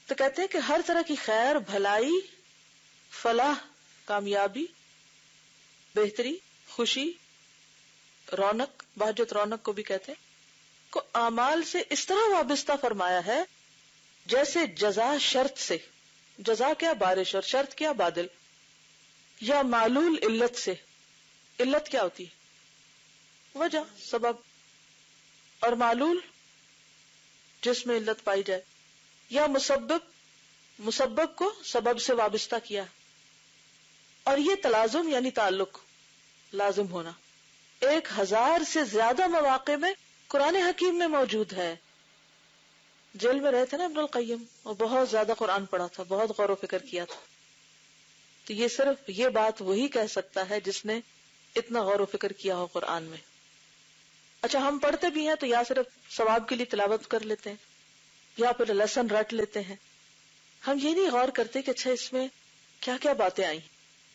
تو کہتے ہیں کہ ہر طرح کی خیر، بھلائی، فلاح، کامیابی، بہتری، خوشی، رونق، بہجت رونق کو بھی کہتے ہیں، کو اعمال سے اس طرح وابستہ فرمایا ہے جیسے جزا شرط سے، جزا کیا بارش اور شرط کیا بادل، یا معلول علت سے، علت کیا ہوتی ہے وجہ، سبب، اور معلول جس میں علت پائی جائے، یا مسبب کو سبب سے وابستہ کیا، اور یہ تلازم یعنی تعلق، لازم ہونا 1000 سے زیادہ مواقع میں قرآن حکیم میں موجود ہے. جیل میں رہے تھے نا ابن القیم، اور بہت زیادہ قرآن پڑھا تھا، بہت غور و فکر کیا تھا، تو یہ صرف یہ بات وہی کہہ سکتا ہے جس نے اتنا غور و فکر کیا ہو قرآن میں. اچھا ہم پڑھتے بھی ہیں تو یا صرف ثواب کے لیے تلاوت کر لیتے ہیں یا پھر لیسن رٹ لیتے ہیں، ہم یہ نہیں غور کرتے کہ اچھا اس میں کیا کیا باتیں آئی،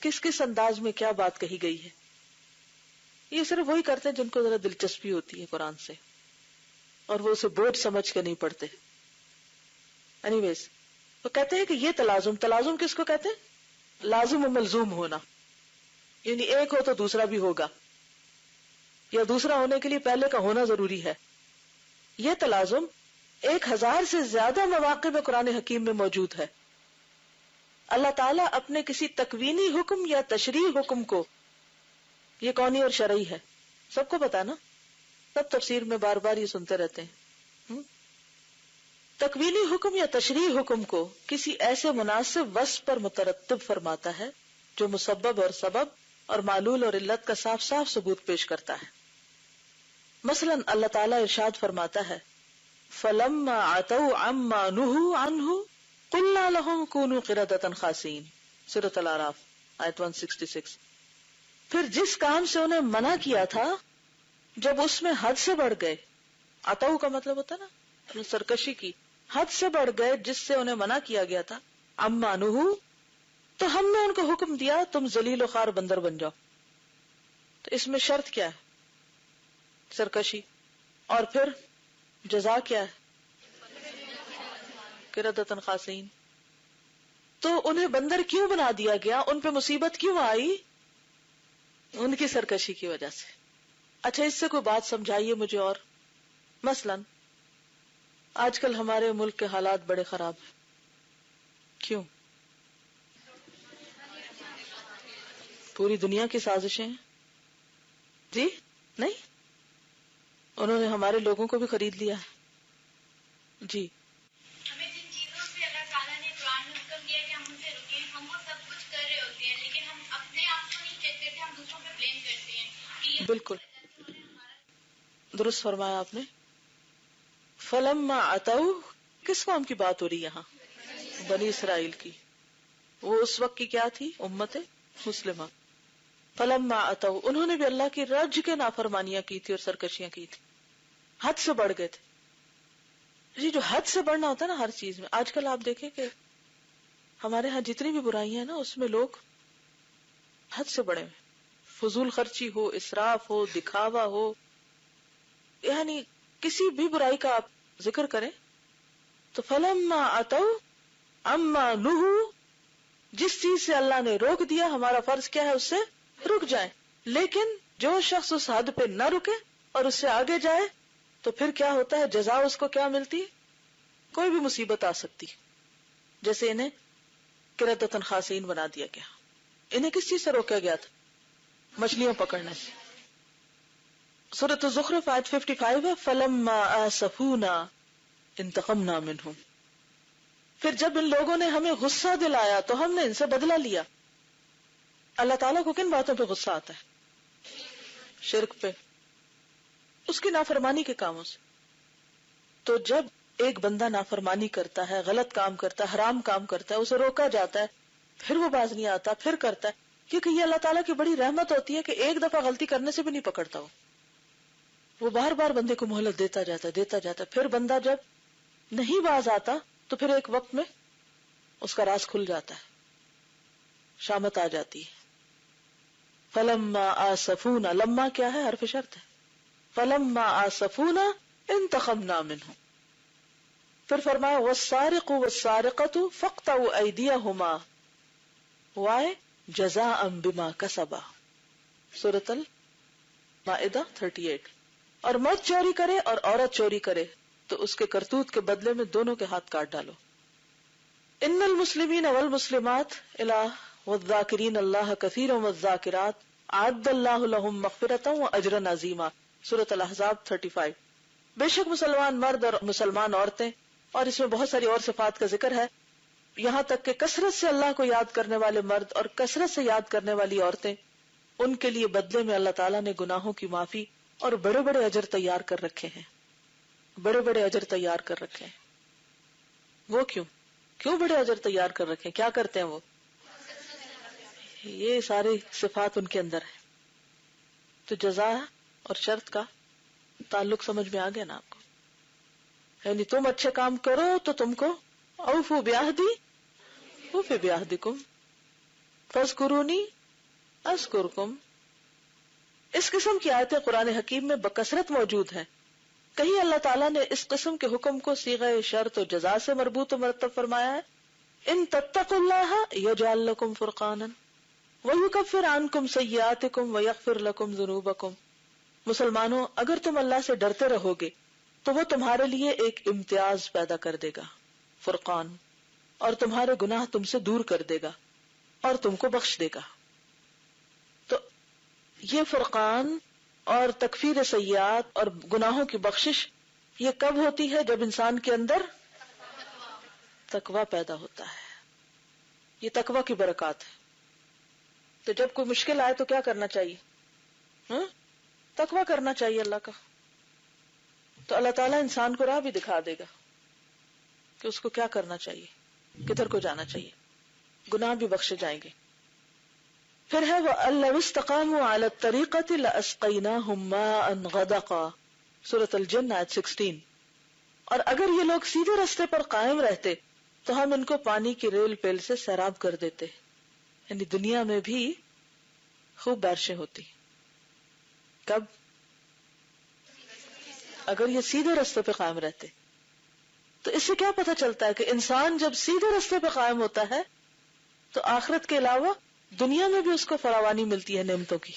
کس کس انداز میں کیا بات کہی گئی ہے. یہ صرف وہی کرتے ہیں جن کو ذرا دلچسپی ہوتی ہے قرآن سے، اور وہ اسے بوجھ سمجھ کے نہیں پڑھتے. اینی ویز وہ کہتے ہیں کہ یہ تلازم کس کو کہتے ہیں؟ لازم و ملزوم ہونا، یعنی ایک ہو تو دوسرا بھی ہوگا، یا دوسرا ہونے کے لیے پہلے کا ہونا ضروری ہے. یہ تلازم 1000 سے زیادہ مواقع میں قرآن حکیم میں موجود ہے. اللہ تعالیٰ اپنے کسی تکوینی حکم یا تشریعی حکم کو، یہ کونی اور شرعی ہے، سب کو پتا نا، سب تفسیر میں بار بار یہ سنتے رہتے ہیں. تکوینی حکم یا تشریعی حکم کو کسی ایسے مناسب وصف پر مترتب فرماتا ہے جو مسبب اور سبب اور معلول اور علت کا صاف صاف ثبوت پیش کرتا ہے. مثلا اللہ تعالیٰ ارشاد فرماتا ہے فَلَمَّا عَتَوْا عَمَّا نُهُوا عَنْهُ قُلْنَا لَهُمْ كُونُوا قِرَدَةً خَاسِئِينَ، سورۃ الاعراف آیت 166. پھر جس کام سے انہیں منع کیا تھا جب اس میں حد سے بڑھ گئے، عتو کا مطلب ہوتا نا سرکشی کی، حد سے بڑھ گئے جس سے انہیں منع کیا گیا تھا، عَمَّا نُهُوا، تو ہم نے ان کو حکم دیا تم ذلیل و خوار بندر بن جاؤ. تو اس میں شرط کیا ہے؟ سرکشی. اور پھر جزا کیا ہے؟ قردۃ خاسئین. تو انہیں بندر کیوں بنا دیا گیا؟ ان پہ مصیبت کیوں آئی؟ ان کی سرکشی کی وجہ سے. اچھا اس سے کوئی بات سمجھائیے مجھے. اور مثلا آج کل ہمارے ملک کے حالات بڑے خراب ہیں، کیوں؟ پوری دنیا کی سازشیں ہیں جی؟ نہیں، انہوں نے ہمارے لوگوں کو بھی خرید لیا ہے جی. ہمیں جن چیزوں سے اللہ تعالیٰ نے قرآن میں حکم دیا کہ ہم ان سے رکیں، ہم وہ سب کچھ کر رہے ہوتے ہیں، لیکن ہم اپنے آپ کو نہیں چیک کرتے، ہم دوسروں پہ بلیم کرتے ہیں کہ یہ بالکل درست فرمایا آپ نے. فلما عتوا، کس قوم کی بات ہو رہی یہاں؟ بنی اسرائیل کی. وہ اس وقت کی کیا تھی؟ امت مسلمہ. فلما عتوا، انہوں نے بھی اللہ کی رج کے نافرمانیاں کی تھی اور سرکشیاں کی تھی، حد سے بڑھ گئے تھے. جی جو حد سے بڑھنا ہوتا ہے نا ہر چیز میں، آج کل آپ دیکھیں کہ ہمارے ہاں جتنی بھی برائیاں ہیں نا اس میں لوگ حد سے بڑھے ہوئے، فضول خرچی ہو، اسراف ہو، دکھاوا ہو، یعنی کسی بھی برائی کا آپ ذکر کریں تو فلما عتوا عما نہوا، جس چیز سے اللہ نے روک دیا ہمارا فرض کیا ہے اس سے رک جائیں. لیکن جو شخص اس حد پہ نہ رکے اور اس سے آگے جائے تو پھر کیا ہوتا ہے؟ جزا اس کو کیا ملتی؟ کوئی بھی مصیبت آ سکتی. جیسے انہیں قردۃ خاسئین بنا دیا گیا. انہیں کس چیز سے روکا گیا تھا؟ مچھلیاں پکڑنے سے. سورۃ الزخرف آیت 55 ہے فلما آسفونا انتقمنا منہم. پھر جب ان لوگوں نے ہمیں غصہ دلایا تو ہم نے ان سے بدلہ لیا. اللہ تعالیٰ کو کن باتوں پہ غصہ آتا ہے؟ شرک پہ، اس کی نافرمانی کے کاموں سے. تو جب ایک بندہ نافرمانی کرتا ہے، غلط کام کرتا ہے، حرام کام کرتا ہے، اسے روکا جاتا ہے، پھر وہ باز نہیں آتا، پھر کرتا ہے، کیونکہ یہ اللہ تعالیٰ کی بڑی رحمت ہوتی ہے کہ ایک دفعہ غلطی کرنے سے بھی نہیں پکڑتا وہ بار بار بندے کو مہلت دیتا جاتا ہے. پھر بندہ جب نہیں باز آتا تو پھر ایک وقت میں اس کا راز کھل جاتا ہے، شامت آ جاتی ہے. فلما آسفونا، لما کیا ہے؟ حرف شرط ہے. فلما آسفونا انتقمنا منہم، پھر فرمایا والسارق والسارقۃ فاقطعوا ایدیہما وائے جزاء بما کسبا، سورۃ المائدہ 38۔ اور مرد چوری کرے اور عورت چوری کرے تو اس کے کرتوت کے بدلے میں دونوں کے ہاتھ کاٹ ڈالو۔ ان المسلمین والمسلمات والذاکرین اللہ کثیرا والذاکرات اعد اللہ لهم مغفرۃ واجرا عظیما، سورۃ الاحزاب 35۔ بے شک مسلمان مرد اور مسلمان عورتیں، اور اس میں بہت ساری اور صفات کا ذکر ہے، یہاں تک کہ کثرت سے اللہ کو یاد کرنے والے مرد اور کثرت سے یاد کرنے والی عورتیں، ان کے لیے بدلے میں اللہ تعالیٰ نے گناہوں کی معافی اور بڑے بڑے اجر تیار کر رکھے ہیں، بڑے بڑے اجر تیار کر رکھے ہیں۔ وہ کیوں بڑے اجر تیار کر رکھے ہیں؟ کیا کرتے ہیں وہ؟ یہ ساری صفات ان کے اندر ہے۔ تو جزا اور شرط کا تعلق سمجھ میں آ گیا نا آپ کو؟ یعنی تم اچھے کام کرو تو تم کو اوفوا بعہدی اوفی بعہدکم فاذکرونی اذکرکم۔ اس قسم کی آیتیں قرآن حکیم میں بکثرت موجود ہیں۔ کہیں اللہ تعالیٰ نے اس قسم کے حکم کو صیغہ شرط و جزا سے مربوط و مرتب فرمایا ہے، ان تتقوا اللہ یجعل لکم فرقانا ویکفر عنکم سیئاتکم ویغفر لکم ذنوبکم۔ مسلمانوں، اگر تم اللہ سے ڈرتے رہو گے تو وہ تمہارے لیے ایک امتیاز پیدا کر دے گا، فرقان، اور تمہارے گناہ تم سے دور کر دے گا اور تم کو بخش دے گا۔ تو یہ فرقان اور تکفیر سیئات اور گناہوں کی بخشش یہ کب ہوتی ہے؟ جب انسان کے اندر تقوی پیدا ہوتا ہے۔ یہ تقوی کی برکات ہے۔ تو جب کوئی مشکل آئے تو کیا کرنا چاہیے؟ تقوی کرنا چاہیے اللہ کا۔ تو اللہ تعالیٰ انسان کو راہ بھی دکھا دے گا کہ اس کو کیا کرنا چاہیے، کدھر کو جانا چاہیے، گناہ بھی بخشے جائیں گے۔ پھر ہے وَأَن لَوِ اسْتَقَامُوا عَلَى الطَّرِيقَةِ لَأَسْقَيْنَاهُمْ مَاءً غَدَقًا، سورۃ الجن آیت 16۔ اور اگر یہ لوگ سیدھے رستے پر قائم رہتے تو ہم ان کو پانی کی ریل پیل سے سیراب کر دیتے، یعنی دنیا میں بھی خوب بارشیں ہوتی۔ کب؟ اگر یہ سیدھے رستے پہ قائم رہتے۔ تو اس سے کیا پتہ چلتا ہے کہ انسان جب سیدھے رستے پہ قائم ہوتا ہے تو آخرت کے علاوہ دنیا میں بھی اس کو فراوانی ملتی ہے نعمتوں کی۔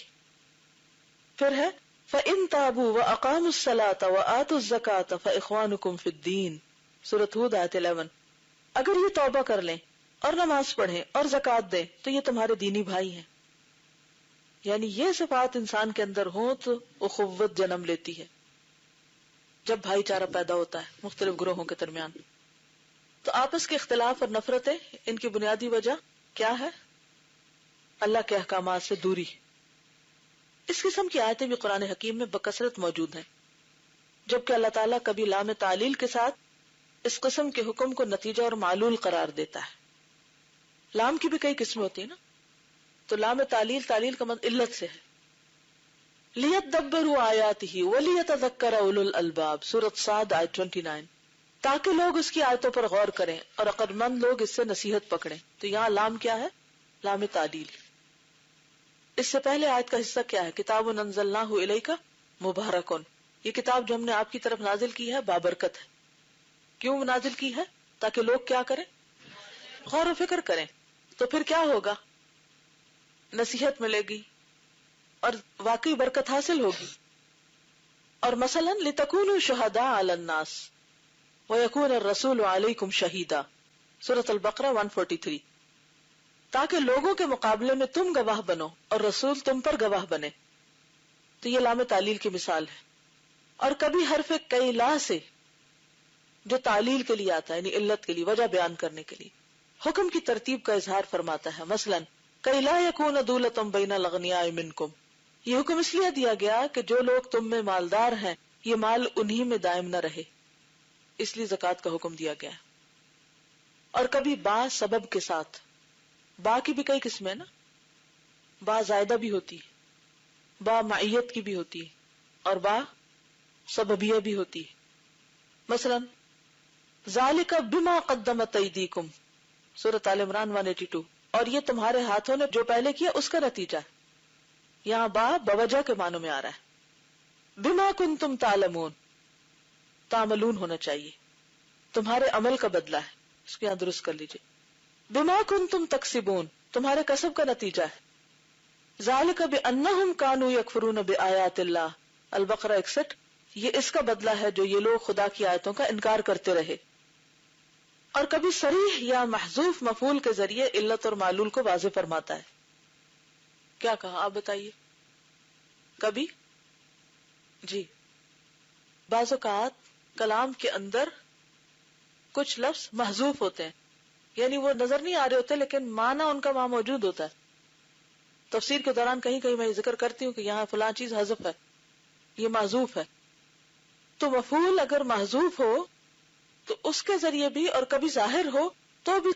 پھر ہے فَإِن تَابُوا وَأَقَامُوا الصَّلَاةَ وَآتُوا الزَّكَاةَ فَإِخْوَانُكُمْ فِي الدِّينِ، سورۃ ہود آیت 11۔ اگر یہ توبہ کر لیں اور نماز پڑھیں اور زکوٰۃ دیں تو یہ تمہارے دینی بھائی ہیں۔ یعنی یہ صفات انسان کے اندر ہوں تو اخوت جنم لیتی ہے، جب بھائی چارہ پیدا ہوتا ہے مختلف گروہوں کے درمیان۔ تو آپس کے اختلاف اور نفرتیں، ان کی بنیادی وجہ کیا ہے؟ اللہ کے احکامات سے دوری۔ اس قسم کی آیتیں بھی قرآن حکیم میں بکثرت موجود ہیں، جبکہ اللہ تعالیٰ کبھی لام تعلیل کے ساتھ اس قسم کے حکم کو نتیجہ اور معلول قرار دیتا ہے۔ لام کی بھی کئی قسمیں ہوتی ہیں نا، تو لام تعلیل کا مطلب علت سے ہے۔ لِيَدَّبَّرُوا آیَاتِهِ وَلِيَتَذَكَّرَ أُولُو الْأَلْبَابِ، سورۃ صاد آیت 29۔ تاکہ لوگ اس کی آیتوں پر غور کریں اور عقل مند لوگ اس سے نصیحت پکڑیں۔ تو یہاں لام کیا ہے؟ لام تعلیل۔ اس سے پہلے آیت کا حصہ کیا ہے؟ کتاب انزلناہ الیک مبارک، یہ کتاب جو ہم نے آپ کی طرف نازل کی ہے بابرکت ہے۔ کیوں نازل کی ہے؟ تاکہ لوگ کیا کریں؟ غور و فکر کریں۔ تو پھر کیا ہوگا؟ نصیحت ملے گی اور واقعی برکت حاصل ہوگی۔ اور مثلا لِتَكُونُوا شُهَدَاءَ عَلَى النَّاسِ وَيَكُونَ الرَّسُولُ عَلَيْكُمْ شَهِيدًا، سورۃ البقرہ 143۔ تاکہ لوگوں کے مقابلے میں تم گواہ بنو اور رسول تم پر گواہ بنے۔ تو یہ لام تعلیل کی مثال ہے۔ اور کبھی حرف کئی لا سے، جو تعلیل کے لیے آتا ہے، یعنی علت کے لیے، وجہ بیان کرنے کے لیے، حکم کی ترتیب کا اظہار فرماتا ہے۔ مثلا کئی لا یکون دولۃ بین الاغنیاء منکم، یہ حکم اس لیے دیا گیا کہ جو لوگ تم میں مالدار ہیں یہ مال انہی میں دائم نہ رہے، اس لیے زکوٰۃ کا حکم دیا گیا۔ اور کبھی با سبب کے ساتھ، با کی بھی کئی قسمیں نا، با زائدہ بھی ہوتی ہے، با معیت کی بھی ہوتی ہے، اور با سببیہ بھی ہوتی ہے۔ مثلا ذالک بما قدمت ایدیکم، سورۃ آل عمران 182، اور یہ تمہارے ہاتھوں نے جو پہلے کیا اس کا نتیجہ ہے۔ یہاں با بوجہ کے معنوں میں آ رہا ہے۔ بما کنتم تعلمون، تعملون ہونا چاہیے۔ تمہارے عمل کا بدلہ ہے. اس کو یہاں درست کر لیجیے. بما کنتم تکسبون تمہارے کسب کا نتیجہ ہے. ذالک بانہم کانوا یکفرون بآیات اللہ البقرہ 61. یہ اس کا بدلہ ہے جو یہ لوگ خدا کی آیتوں کا انکار کرتے رہے. اور کبھی صریح یا محذوف مفعول کے ذریعے علت اور معلول کو واضح فرماتا ہے. کیا کہا آپ بتائیے؟ کبھی جی بعض اوقات کلام کے اندر کچھ لفظ محذوف ہوتے ہیں، یعنی وہ نظر نہیں آ رہے ہوتے لیکن معنی ان کا وہاں موجود ہوتا ہے. تفسیر کے دوران کہیں کہیں میں ذکر کرتی ہوں کہ یہاں فلاں چیز حذف ہے، یہ محذوف ہے. تو مفعول اگر محذوف ہو تو اس کے ذریعے بھی اور کبھی ظاہر ہو تو بھی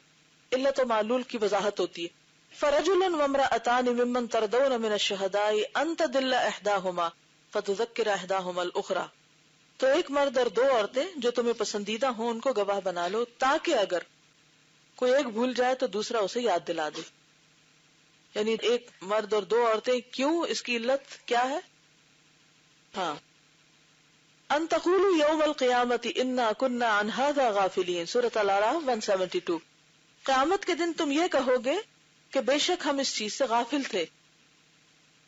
علت و معلول کی وضاحت ہوتی ہے. فرجل وامرأتان ممن ترضون من الشهداء ان تدل احداهما فتذکر احداهما الاخرى. تو ایک مرد اور دو عورتیں جو تمہیں پسندیدہ ہوں ان کو گواہ بنا لو تاکہ اگر کوئی ایک بھول جائے تو دوسرا اسے یاد دلا دے. یعنی ایک مرد اور دو عورتیں کیوں، اس کی علت کیا ہے؟ ہاں ان تقولوا یوم القیامت انا کنا عن هذا غافلین، سورۃ الاعراف 172. قیامت کے دن تم یہ کہو گے کہ بے شک ہم اس چیز سے غافل تھے.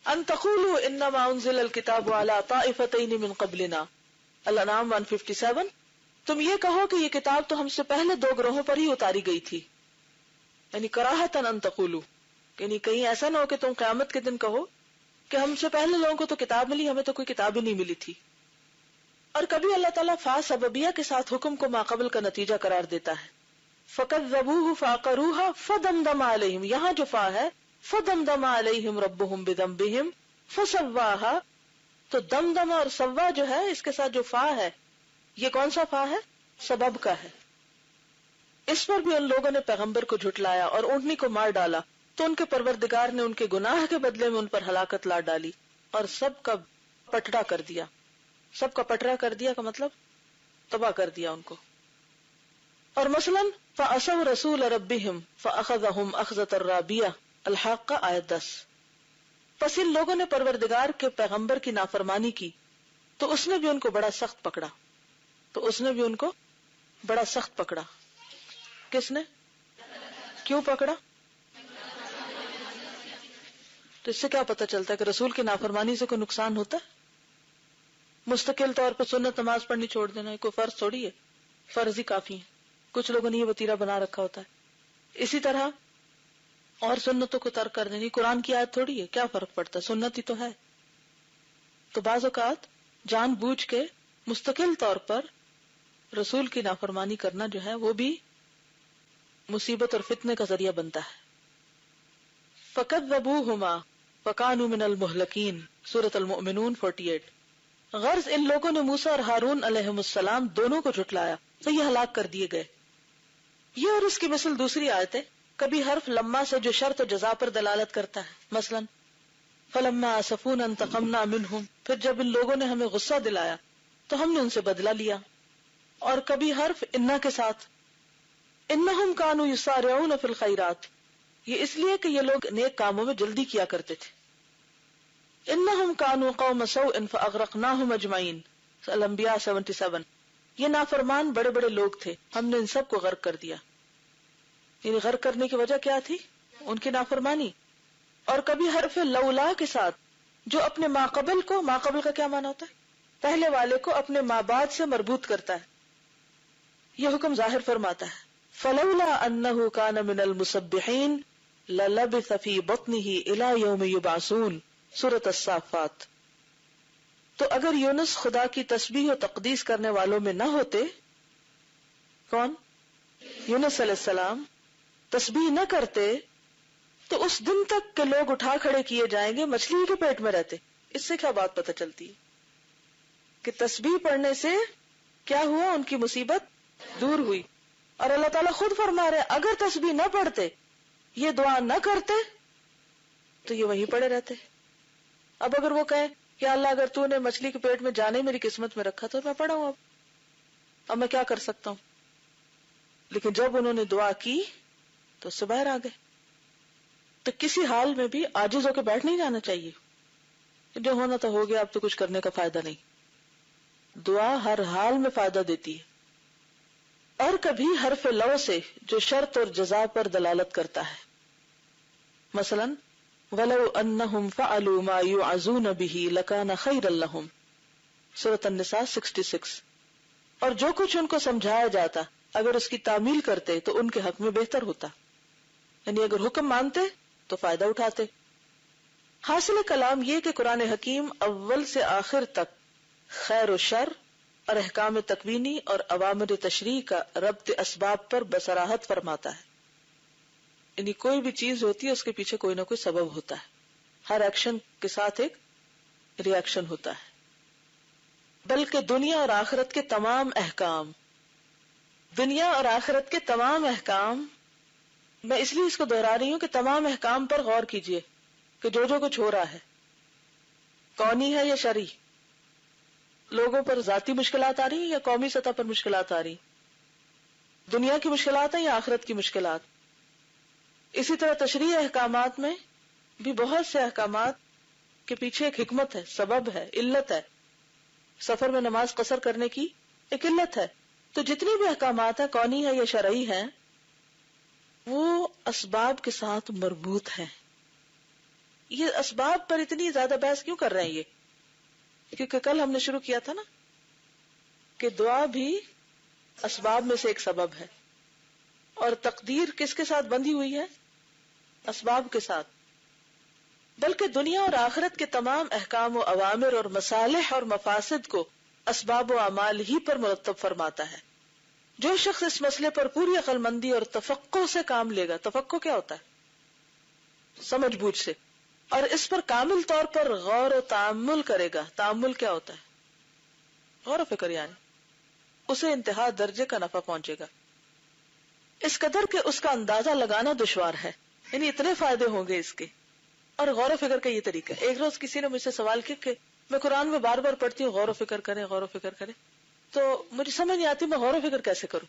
ان تقولوا انما انزل الکتاب علی طائفتین من قبلنا الانعام 157. تم یہ کہو کہ یہ کتاب تو ہم سے پہلے دو گروہوں پر ہی اتاری گئی تھی. یعنی کراہتن ان تقولوا، یعنی کہیں ایسا نہ ہو کہ تم قیامت کے دن کہو کہ ہم سے پہلے لوگوں کو تو کتاب ملی، ہمیں تو کوئی کتاب ہی نہیں ملی تھی. اور کبھی اللہ تعالیٰ فا سببیہ کے ساتھ حکم کو ماقبل کا نتیجہ قرار دیتا ہے. فَكَذَّبُوهُ فَعَقَرُوهَا فَدَمْدَمَ عَلَيْهِمْ، یہاں جو فا ہے فَدَمْدَمَ عَلَيْهِمْ رَبُّهُمْ بِذَنبِهِمْ فَسَوَّاهَا. تو دمدم اور سوا جو ہے اس کے ساتھ جو فا ہے یہ کون سا فا ہے؟ سبب کا ہے. اس پر بھی ان لوگوں نے پیغمبر کو جھٹلایا اور اونٹنی کو مار ڈالا تو ان کے پروردگار نے ان کے گناہ کے بدلے میں ان پر ہلاکت لا ڈالی اور سب کا پٹڑا کر دیا. سب کا پٹرا کر دیا کا مطلب تباہ کر دیا ان کو. اور مثلا فَعَصَوْا رَسُولَ رَبِّهِمْ فَأَخَذَهُمْ أَخْذَةً رَابِيَةً الحاقہ آیت 10. پس ان لوگوں نے پروردگار کے پیغمبر کی نافرمانی کی تو اس نے بھی ان کو بڑا سخت پکڑا. تو اس نے بھی ان کو بڑا سخت پکڑا. کس نے؟ کیوں پکڑا؟ تو اس سے کیا پتہ چلتا ہے کہ رسول کی نافرمانی سے کوئی نقصان ہوتا ہے؟ مستقل طور پر سنت نماز پڑھنی چھوڑ دینا کوئی فرض تھوڑی ہے، فرض ہی کافی ہے. کچھ لوگوں نے یہ وتیرہ بنا رکھا ہوتا ہے. اسی طرح اور سنتوں کو ترک کر دینی قرآن کی آیت تھوڑی ہے، کیا فرق پڑتا ہے، سنت ہی تو ہے. تو بعض اوقات جان بوجھ کے مستقل طور پر رسول کی نافرمانی کرنا جو ہے وہ بھی مصیبت اور فتنے کا ذریعہ بنتا ہے. فَكَذَّبُوهُمَا فَكَانُوا مِنَ الْمُهْلَكِينَ سورۃ المؤمنون 48. غرض ان لوگوں نے موسیٰ اور ہارون علیہم السلام دونوں کو جھٹلایا تو یہ ہلاک کر دیے گئے. یہ اور اس کی مثل دوسری آیت ہے. کبھی حرف لما سے جو شرط و جزا پر دلالت کرتا ہے، مثلا فَلَمَّا آسَفُونَا انتَقَمْنَا مِنْهُمْ، پھر جب ان لوگوں نے ہمیں غصہ دلایا تو ہم نے ان سے بدلہ لیا. اور کبھی حرف انا کے ساتھ انہم کانوا یسارعون فی الخیرات، یہ اس لیے کہ یہ لوگ نیک کاموں میں جلدی کیا کرتے تھے. انہم کانوا قوم سوء فاغرقناہم اجمعین الانبیاء 77. یہ نافرمان بڑے بڑے لوگ تھے، ہم نے ان سب کو غرق کر دیا. یعنی غرق کرنے کی وجہ کیا تھی؟ ان کی نافرمانی. اور کبھی حرف لولا کے ساتھ جو اپنے ماقبل کو، ماقبل کا کیا معنی ہوتا ہے؟ پہلے والے کو اپنے ماں بعد سے مربوط کرتا ہے. یہ حکم ظاہر فرماتا ہے فلولا انہ کان من المسبحین للبث فی بطنہ الی یوم یبعثون سورۃ الصافات. تو اگر یونس خدا کی تسبیح و تقدیس کرنے والوں میں نہ ہوتے، کون؟ یونس علیہ السلام تسبیح نہ کرتے تو اس دن تک کہ لوگ اٹھا کھڑے کیے جائیں گے مچھلی کے پیٹ میں رہتے. اس سے کیا بات پتہ چلتی ہے کہ تسبیح پڑھنے سے کیا ہوا؟ ان کی مصیبت دور ہوئی. اور اللہ تعالیٰ خود فرما رہے اگر تسبیح نہ پڑھتے، یہ دعا نہ کرتے تو یہ وہیں پڑے رہتے. اب اگر وہ کہیں کہ اللہ اگر تو نے مچھلی کے پیٹ میں جانے میری قسمت میں رکھا تو میں پڑا ہوں، اب میں کیا کر سکتا ہوں. لیکن جب انہوں نے دعا کی تو اس سے باہر آ گئے. تو کسی حال میں بھی عاجز ہو کے بیٹھ نہیں جانا چاہیے. جو ہونا تو ہو گیا، اب تو کچھ کرنے کا فائدہ نہیں. دعا ہر حال میں فائدہ دیتی ہے. اور کبھی حرف لو سے جو شرط اور جزا پر دلالت کرتا ہے. مثلا وَلَوْ أَنَّهُمْ فَعَلُوا مَا يُعَظُونَ بِهِ لَكَانَ خَيْرًا لَهُمْ سورۃ النساء 66. اور جو کچھ ان کو سمجھایا جاتا اگر اس کی تعمیل کرتے تو ان کے حق میں بہتر ہوتا. یعنی اگر حکم مانتے تو فائدہ اٹھاتے. حاصل کلام یہ کہ قرآن حکیم اول سے آخر تک خیر و شر اور احکام تکوینی اور اوامر تشریع کا ربط اسباب پر بصراحت فرماتا ہے. یعنی کوئی بھی چیز ہوتی ہے اس کے پیچھے کوئی نہ کوئی سبب ہوتا ہے. ہر ایکشن کے ساتھ ایک ری ایکشن ہوتا ہے. بلکہ دنیا اور آخرت کے تمام احکام میں اس لیے اس کو دہرا رہی ہوں کہ تمام احکام پر غور کیجئے کہ جو کچھ ہو رہا ہے کونی ہے یا شرعی. لوگوں پر ذاتی مشکلات آ رہی ہیں یا قومی سطح پر مشکلات آ رہی, دنیا کی مشکلات ہیں یا آخرت کی مشکلات. اسی طرح تشریعی احکامات میں بھی بہت سے احکامات کے پیچھے ایک حکمت ہے, سبب ہے, علت ہے. سفر میں نماز قصر کرنے کی ایک علت ہے. تو جتنی بھی احکامات ہیں کونی ہے یا شرعی ہیں وہ اسباب کے ساتھ مربوط ہیں. یہ اسباب پر اتنی زیادہ بحث کیوں کر رہے ہیں؟ یہ کیونکہ کل ہم نے شروع کیا تھا نا کہ دعا بھی اسباب میں سے ایک سبب ہے, اور تقدیر کس کے ساتھ بندھی ہوئی ہے؟ اسباب کے ساتھ. بلکہ دنیا اور آخرت کے تمام احکام و اوامر اور مصالح اور مفاسد کو اسباب و اعمال ہی پر مرتب فرماتا ہے. جو شخص اس مسئلے پر پوری عقل مندی اور تفقع سے کام لے گا, تفقع کیا ہوتا ہے؟ سمجھ بوجھ سے, اور اس پر کامل طور پر غور و تأمل کرے گا. تأمل کیا ہوتا ہے؟ غور و فکر. یعنی اسے انتہا درجے کا نفع پہنچے گا, اس قدر کہ اس کا اندازہ لگانا دشوار ہے. یعنی اتنے فائدے ہوں گے اس کے. اور غور و فکر کا یہ طریقہ. ایک روز کسی نے مجھ سے سوال کیا کہ میں قرآن میں بار بار پڑھتی ہوں غور و فکر کریں, غور و فکر کریں, تو مجھے سمجھ نہیں آتی میں غور و فکر کیسے کروں.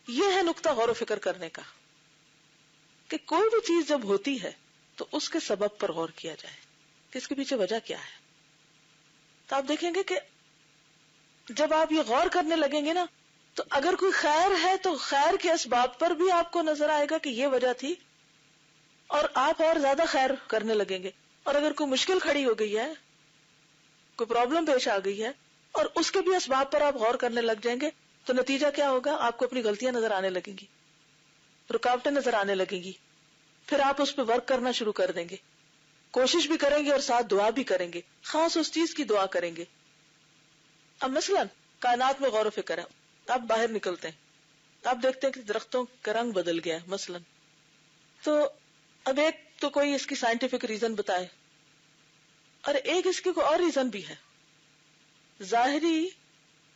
یہ ہے نقطہ غور و فکر کرنے کا کہ کوئی بھی چیز جب ہوتی ہے تو اس کے سبب پر غور کیا جائے کہ اس کے پیچھے وجہ کیا ہے. تو آپ دیکھیں گے کہ جب آپ یہ غور کرنے لگیں گے نا تو اگر کوئی خیر ہے تو خیر کے اسباب پر بھی آپ کو نظر آئے گا کہ یہ وجہ تھی, اور آپ اور زیادہ خیر کرنے لگیں گے. اور اگر کوئی مشکل کھڑی ہو گئی ہے, کوئی پرابلم پیش آ گئی ہے, اور اس کے بھی اسباب پر آپ غور کرنے لگ جائیں گے تو نتیجہ کیا ہوگا؟ آپ کو اپنی غلطیاں نظر آنے لگیں گی, رکاوٹیں نظر آنے لگیں گی. پھر آپ اس پہ ورک کرنا شروع کر دیں گے, کوشش بھی کریں گے اور ساتھ دعا بھی کریں گے, خاص اس چیز کی دعا کریں گے. اب مثلا کائنات میں غور و فکر ہے, آپ باہر نکلتے ہیں, آپ دیکھتے ہیں کہ درختوں کا رنگ بدل گیا ہے مثلا. تو اب ایک تو کوئی اس کی سائنٹیفک ریزن بتائے, اور ایک اس کی کوئی اور ریزن بھی ہے. ظاہری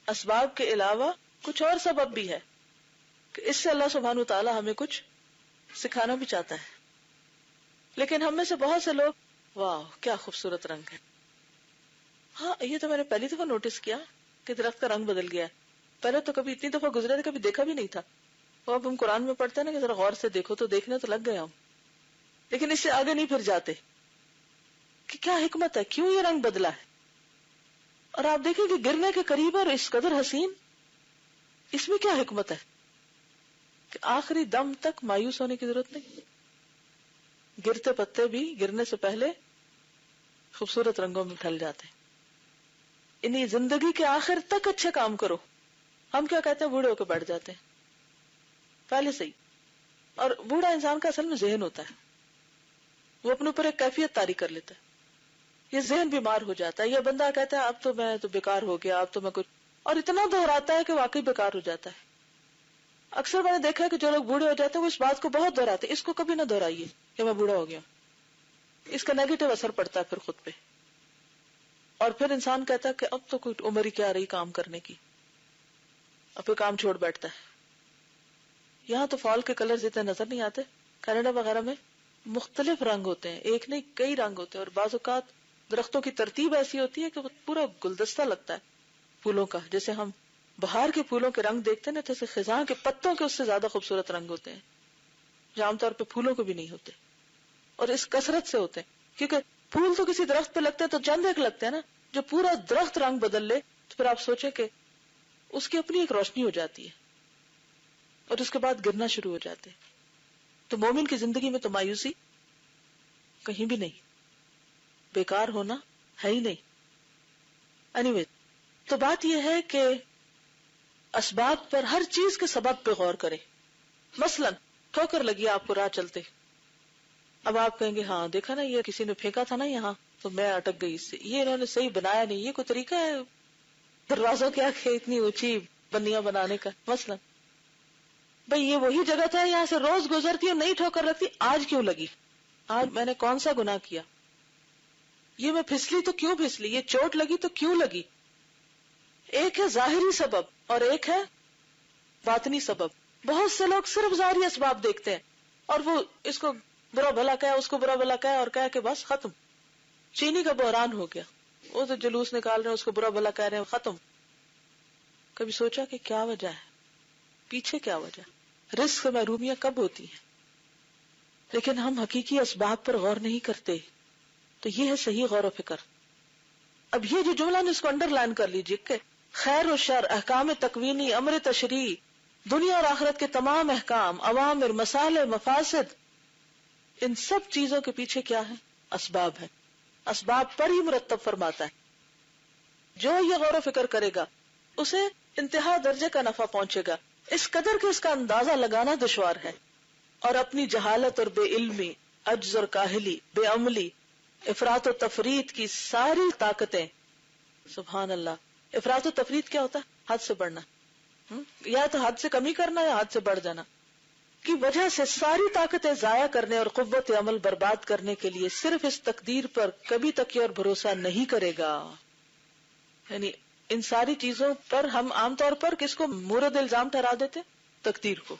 اسباب کے علاوہ کچھ اور سبب بھی ہے کہ اس سے اللہ سبحانہ وتعالی ہمیں کچھ سکھانا بھی چاہتا ہے. لیکن ہم میں سے بہت سے لوگ واہ کیا خوبصورت رنگ ہے, ہاں یہ تو میں نے پہلی دفعہ نوٹس کیا کہ درخت کا رنگ بدل گیا. پہلے تو کبھی اتنی دفعہ گزرے تھے کبھی دیکھا بھی نہیں تھا. وہ اب ہم قرآن میں پڑھتے ہیں نا کہ ذرا غور سے دیکھو, تو دیکھنے تو لگ گئے ہم, لیکن اس سے آگے نہیں پھر جاتے کہ کیا حکمت ہے, کیوں یہ رنگ بدلا ہے. اور آپ دیکھیں کہ گرنے کے قریب اور اس قدر حسین, اس میں کیا حکمت ہے کہ آخری دم تک مایوس ہونے کی ضرورت نہیں. گرتے پتے بھی گرنے سے پہلے خوبصورت رنگوں میں ڈھل جاتے ہیں. انہیں زندگی کے آخر تک اچھے کام کرو. ہم کیا کہتے ہیں؟ بوڑھے ہو کے بیٹھ جاتے ہیں پہلے سے ہی. اور بوڑھا انسان کا اصل میں ذہن ہوتا ہے, وہ اپنے اوپر ایک کیفیت طاری کر لیتا ہے, یہ ذہن بیمار ہو جاتا ہے. یہ بندہ کہتا ہے اب تو میں تو بیکار ہو گیا, اب تو میں کچھ, اور اتنا دہراتا ہے کہ واقعی بیکار ہو جاتا ہے. اکثر میں نے دیکھا ہے کہ جو لوگ بوڑھے ہو جاتے ہیں وہ اس بات کو بہت دہراتے ہیں. اس کو کبھی نہ دہرائیے کہ میں بوڑھا ہو گیا, اس کا نیگیٹو اثر پڑتا ہے پھر خود پہ. اور پھر انسان کہتا ہے کہ اب تو کوئی عمر ہی کیا رہی کام کرنے کی, اب پھر کام چھوڑ بیٹھتا ہے. یہاں تو فال کے کلر اتنے نظر نہیں آتے, کینیڈا وغیرہ میں مختلف رنگ ہوتے ہیں, ایک نہیں کئی رنگ ہوتے ہیں. اور بعض اوقات درختوں کی ترتیب ایسی ہوتی ہے کہ وہ پورا گلدستہ لگتا ہے پھولوں کا. جیسے ہم بہار کے پھولوں کے رنگ دیکھتے ہیں نا, جیسے خزاں کے پتوں کے اس سے زیادہ خوبصورت رنگ ہوتے ہیں, جو عام طور پہ پھولوں کو بھی نہیں ہوتے. اور اس کثرت سے ہوتے ہیں, کیونکہ پھول تو کسی درخت پہ لگتے ہیں تو چند ایک لگتے ہیں نا, جو پورا درخت رنگ بدل لے تو پھر آپ سوچیں کہ اس کی اپنی ایک روشنی ہو جاتی ہے. اور اس کے بعد گرنا شروع ہو جاتے ہیں. تو مومن کی زندگی میں تو مایوسی کہیں بھی نہیں، بیکار ہونا ہے ہی نہیں. اینی تو بات یہ ہے کہ اسباب پر، ہر چیز کے سبب پہ غور کریں. مثلا ٹھوکر لگی آپ کو راہ چلتے، اب آپ کہیں گے ہاں دیکھا نا یہ کسی نے پھینکا تھا نا یہاں تو میں اٹک گئی اس سے، یہ انہوں نے صحیح بنایا نہیں، یہ کوئی طریقہ ہے دروازوں کے آگے اتنی اونچی بنیاں بنانے کا. مثلا بھئی یہ وہی جگہ تھا، یہاں سے روز گزرتی اور نہیں ٹھوکر لگتی، آج کیوں لگی؟ آج میں نے کون سا گناہ کیا؟ یہ میں پھسلی تو کیوں پھسلی؟ یہ چوٹ لگی تو کیوں لگی؟ ایک ہے ظاہری سبب اور ایک ہے باطنی سبب. بہت سے لوگ صرف ظاہری اسباب دیکھتے ہیں اور وہ اس کو برا بھلا کہے، اس کو برا بھلا کہے اور کہے کہ بس ختم. چینی کا بحران ہو گیا، وہ تو جلوس نکال رہے ہیں، اس کو برا بھلا کہہ رہے ہیں، ختم. کبھی سوچا کہ کیا وجہ ہے؟ پیچھے کیا وجہ؟ رزق سے محرومیاں کب ہوتی ہیں؟ لیکن ہم حقیقی اسباب پر غور نہیں کرتے. تو یہ ہے صحیح غور و فکر. اب یہ جو جملہ نے اس کو انڈر لائن کر لیجیے کہ خیر و شر، احکام تکوینی، امر تشریع، دنیا اور آخرت کے تمام احکام، اوامر، مصالح، مفاسد، ان سب چیزوں کے پیچھے کیا ہے؟ اسباب ہے. اسباب پر ہی مرتب فرماتا ہے. جو یہ غور و فکر کرے گا اسے انتہا درجے کا نفع پہنچے گا. اس قدر کہ اس کا اندازہ لگانا دشوار ہے. اور اپنی جہالت اور بے علمی، عجز اور کاہلی، بے عملی، افراط و تفریط کی ساری طاقتیں، سبحان اللہ. افراط و تفریط کیا ہوتا ہے؟ حد سے بڑھنا، یا تو حد سے کمی کرنا یا حد سے بڑھ جانا، کی وجہ سے ساری طاقتیں ضائع کرنے اور قوت عمل برباد کرنے کے لیے صرف اس تقدیر پر کبھی تکیہ اور بھروسہ نہیں کرے گا. یعنی ان ساری چیزوں پر ہم عام طور پر کس کو مورد الزام ٹھہرا دیتے؟ تقدیر کو،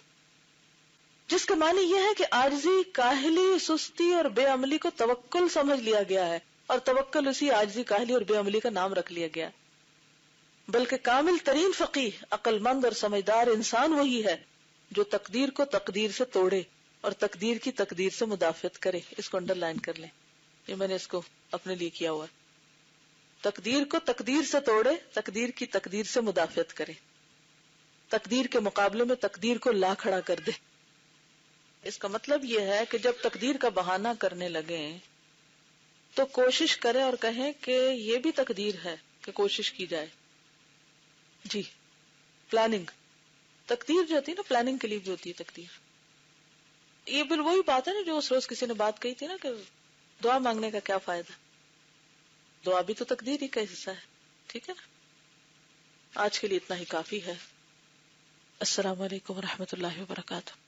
جس کا معنی یہ ہے کہ عاجزی، کاہلی، سستی اور بے عملی کو توکل سمجھ لیا گیا ہے، اور توکل اسی عاجزی، کاہلی اور بے عملی کا نام رکھ لیا گیا. بلکہ کامل ترین فقیہ، عقل مند اور سمجھدار انسان وہی ہے جو تقدیر کو تقدیر سے توڑے اور تقدیر کی تقدیر سے مدافعت کرے. اس کو انڈر لائن کر لیں، یہ میں نے اس کو اپنے لیے کیا ہوا. تقدیر کو تقدیر سے توڑے، تقدیر کی تقدیر سے مدافعت کرے، تقدیر کے مقابلے میں تقدیر کو لا کھڑا کر دے. اس کا مطلب یہ ہے کہ جب تقدیر کا بہانہ کرنے لگیں تو کوشش کرے اور کہیں کہ یہ بھی تقدیر ہے کہ کوشش کی جائے. جی پلاننگ، تقدیر جو ہوتی ہے نا پلاننگ کے لیے بھی ہوتی ہے تقدیر. یہ پھر وہی بات ہے نا جو اس روز کسی نے بات کہی تھی نا کہ دعا مانگنے کا کیا فائدہ؟ دعا بھی تو تقدیر ہی کا حصہ ہے. ٹھیک ہے نا؟ آج کے لیے اتنا ہی کافی ہے. السلام علیکم ورحمۃ اللہ وبرکاتہ.